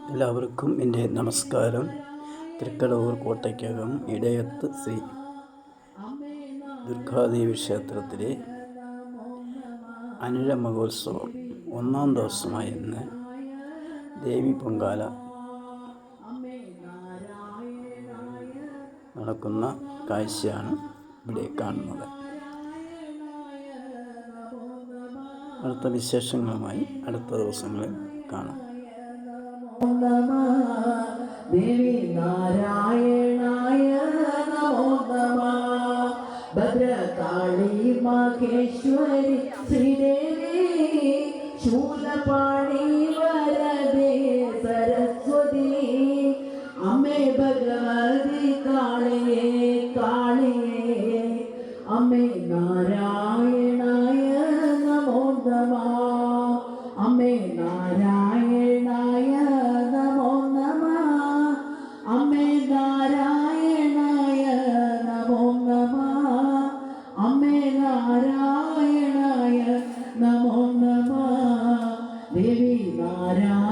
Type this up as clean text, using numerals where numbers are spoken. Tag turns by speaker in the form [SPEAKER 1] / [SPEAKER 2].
[SPEAKER 1] എല്ലാവർക്കും എൻ്റെ നമസ്കാരം. തൃക്കടവൂർ കോട്ടയ്ക്കകം ഇടയത്ത് ശ്രീ ദുർഗാദേവി ക്ഷേത്രത്തിലെ അനുര മഹോത്സവം 1-ാം ദിവസമായ ഇന്ന് ദേവി പൊങ്കാല നടക്കുന്ന കാഴ്ചയാണ് ഇവിടെ കാണുന്നത്. അടുത്ത വിശേഷങ്ങളുമായി അടുത്ത ദിവസങ്ങളിൽ കാണാം.
[SPEAKER 2] ദേവി നാരായണായ നമോ നമഃ. ഭദ്രകാളി മഹേശ്വരി ശ്രീദേവി ശൂലപാണി വരദേ സരസ്വതി അമ്മേ ഭഗവതി കാളിയേ കാളിയേ അമ്മേ നാരായണായ നമോ നമഃ. അമ്മേ നാരായണായ നമോ നമഃ. അമ്മേ നാരായണായ നമോ നമഃ. അമ്മേ നാരായണായ നമോ നമഃ. ദേവി നാരായണ